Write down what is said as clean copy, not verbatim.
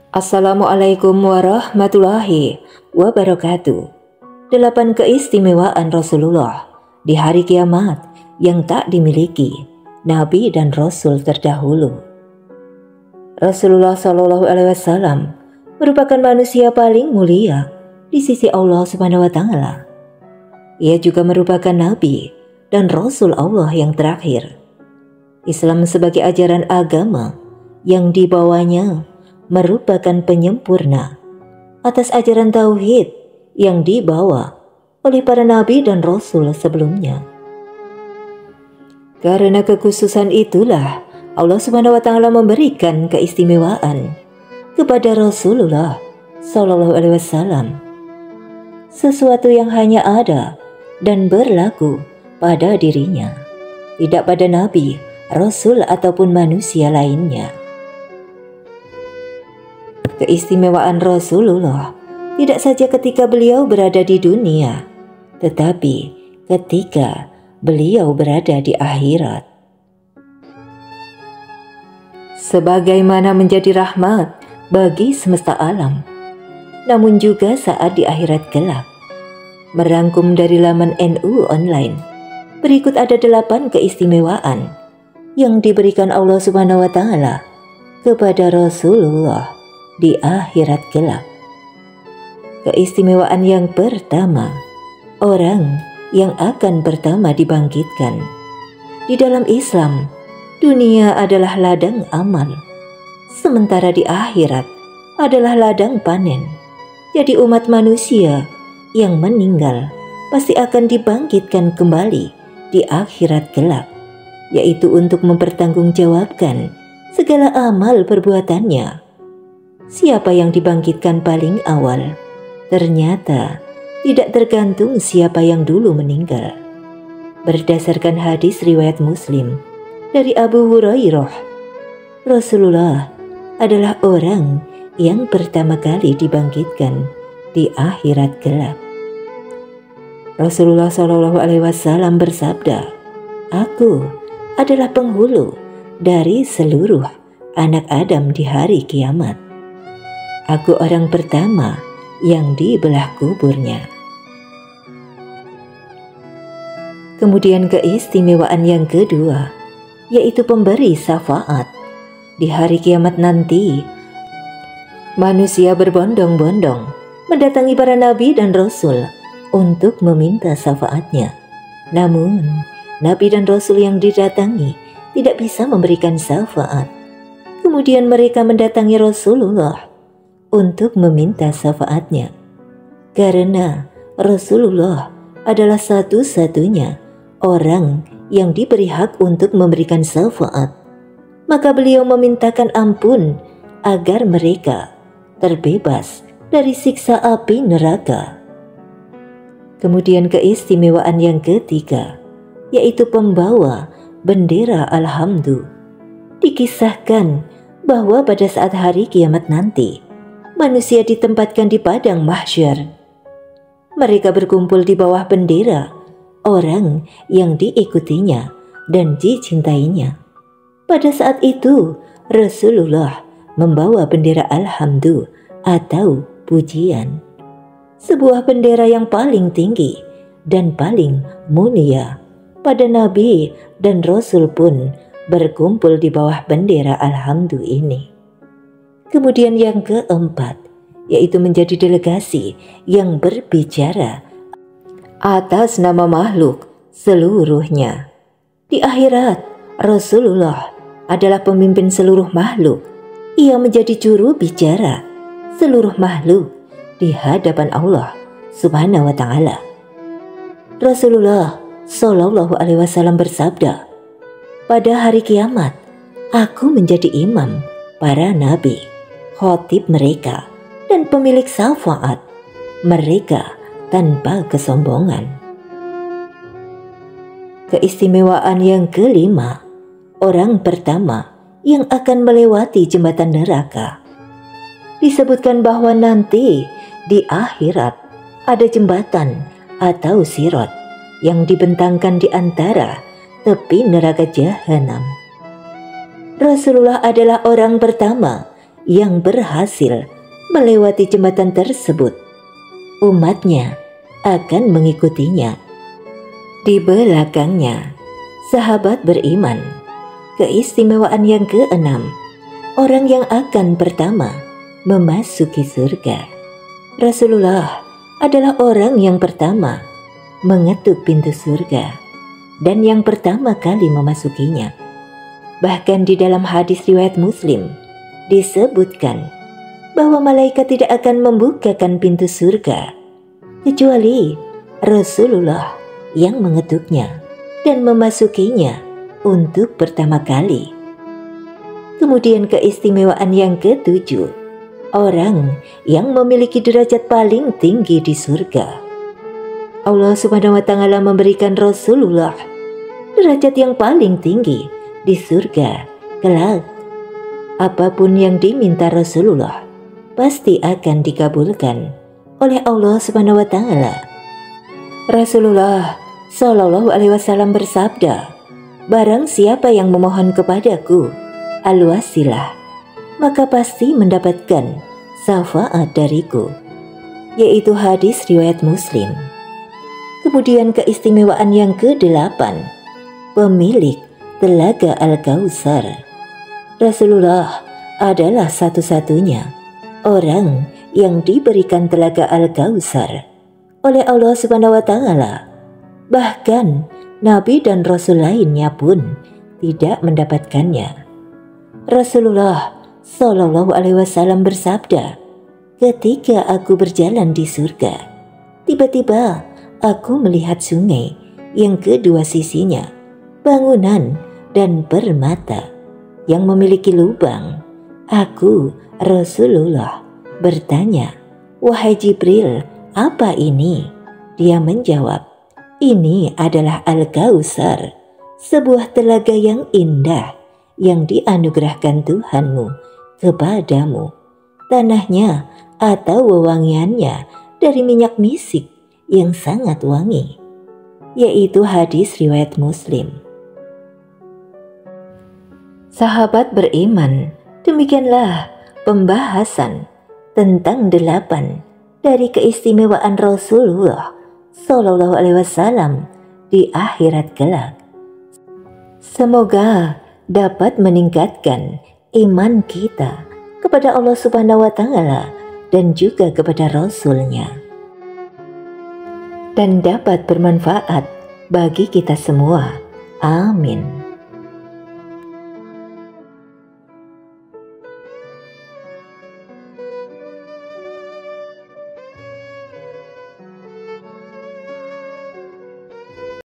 Assalamualaikum warahmatullahi wabarakatuh. 8 keistimewaan Rasulullah di hari kiamat yang tak dimiliki Nabi dan Rasul terdahulu. Rasulullah SAW merupakan manusia paling mulia di sisi Allah Subhanahu wa Ta'ala. Ia juga merupakan Nabi dan Rasul Allah yang terakhir. Islam sebagai ajaran agama yang dibawanya merupakan penyempurna atas ajaran tauhid yang dibawa oleh para nabi dan rasul sebelumnya. Karena kekhususan itulah Allah Subhanahu wa Ta'ala memberikan keistimewaan kepada Rasulullah SAW, sesuatu yang hanya ada dan berlaku pada dirinya, tidak pada nabi, rasul ataupun manusia lainnya. Keistimewaan Rasulullah tidak saja ketika beliau berada di dunia, tetapi ketika beliau berada di akhirat. Sebagaimana menjadi rahmat bagi semesta alam, namun juga saat di akhirat kelak. Merangkum dari laman NU Online, berikut ada 8 keistimewaan yang diberikan Allah Subhanahu wa Ta'ala kepada Rasulullah di akhirat kelak. Keistimewaan yang pertama, orang yang akan pertama dibangkitkan. Di dalam Islam, dunia adalah ladang amal, sementara di akhirat adalah ladang panen. Jadi umat manusia yang meninggal pasti akan dibangkitkan kembali di akhirat kelak, yaitu untuk mempertanggungjawabkan segala amal perbuatannya. Siapa yang dibangkitkan paling awal? Ternyata tidak tergantung siapa yang dulu meninggal. Berdasarkan hadis riwayat Muslim dari Abu Hurairah, Rasulullah adalah orang yang pertama kali dibangkitkan di akhirat kelak. Rasulullah SAW bersabda, "Aku adalah penghulu dari seluruh anak Adam di hari kiamat. Aku orang pertama yang dibelah kuburnya." Kemudian keistimewaan yang kedua, yaitu pemberi syafaat. Di hari kiamat nanti, manusia berbondong-bondong mendatangi para nabi dan rasul untuk meminta syafaatnya. Namun, nabi dan rasul yang didatangi tidak bisa memberikan syafaat. Kemudian mereka mendatangi Rasulullah untuk meminta syafaatnya, karena Rasulullah adalah satu-satunya orang yang diberi hak untuk memberikan syafaat. Maka beliau memintakan ampun agar mereka terbebas dari siksa api neraka. Kemudian keistimewaan yang ketiga, yaitu pembawa bendera Alhamdulillah. Dikisahkan bahwa pada saat hari kiamat nanti, manusia ditempatkan di padang mahsyar. Mereka berkumpul di bawah bendera orang yang diikutinya dan dicintainya. Pada saat itu, Rasulullah membawa bendera Alhamdulillah atau pujian, sebuah bendera yang paling tinggi dan paling mulia. Pada Nabi dan Rasul pun berkumpul di bawah bendera Alhamdulillah ini. Kemudian yang keempat, yaitu menjadi delegasi yang berbicara atas nama makhluk seluruhnya. Di akhirat, Rasulullah adalah pemimpin seluruh makhluk. Ia menjadi juru bicara seluruh makhluk di hadapan Allah Subhanahu wa Ta'ala. Rasulullah SAW bersabda, "Pada hari kiamat, aku menjadi imam para nabi, khatib mereka, dan pemilik syafaat mereka tanpa kesombongan." Keistimewaan yang kelima, orang pertama yang akan melewati jembatan neraka. Disebutkan bahwa nanti di akhirat ada jembatan atau sirat yang dibentangkan di antara tepi neraka jahanam. Rasulullah adalah orang pertama yang berhasil melewati jembatan tersebut, umatnya akan mengikutinya. Di belakangnya, sahabat beriman. Keistimewaan yang keenam, orang yang akan pertama memasuki surga. Rasulullah adalah orang yang pertama mengetuk pintu surga dan yang pertama kali memasukinya. Bahkan di dalam hadis riwayat Muslim disebutkan bahwa malaikat tidak akan membukakan pintu surga kecuali Rasulullah yang mengetuknya dan memasukinya untuk pertama kali. Kemudian keistimewaan yang ketujuh, orang yang memiliki derajat paling tinggi di surga. Allah Subhanahu wa Ta'ala memberikan Rasulullah derajat yang paling tinggi di surga kelak. Apapun yang diminta Rasulullah pasti akan dikabulkan oleh Allah Subhanahu wa Ta'ala. Rasulullah Shallallahu Alaihi Wasallam bersabda, barang siapa yang memohon kepadaku al-wasilah, maka pasti mendapatkan syafaat dariku, yaitu hadis riwayat Muslim. Kemudian keistimewaan yang ke-8, pemilik telaga Al-Kautsar. Rasulullah adalah satu-satunya orang yang diberikan telaga Al-Kautsar oleh Allah Subhanahu wa Ta'ala. Bahkan Nabi dan Rasul lainnya pun tidak mendapatkannya. Rasulullah Shallallahu Alaihi Wasallam bersabda, ketika aku berjalan di surga, tiba-tiba aku melihat sungai yang kedua sisinya bangunan dan permata yang memiliki lubang. Aku, Rasulullah, bertanya, wahai Jibril, apa ini? Dia menjawab, ini adalah Al-Kautsar, sebuah telaga yang indah yang dianugerahkan Tuhanmu kepadamu. Tanahnya atau wewangiannya dari minyak misik yang sangat wangi, yaitu hadis riwayat Muslim. Sahabat beriman, demikianlah pembahasan tentang 8 dari keistimewaan Rasulullah Shallallahu Alaihi Wasallam di akhirat kelak. Semoga dapat meningkatkan iman kita kepada Allah Subhanahu wa Ta'ala dan juga kepada Rasul-Nya, dan dapat bermanfaat bagi kita semua. Amin.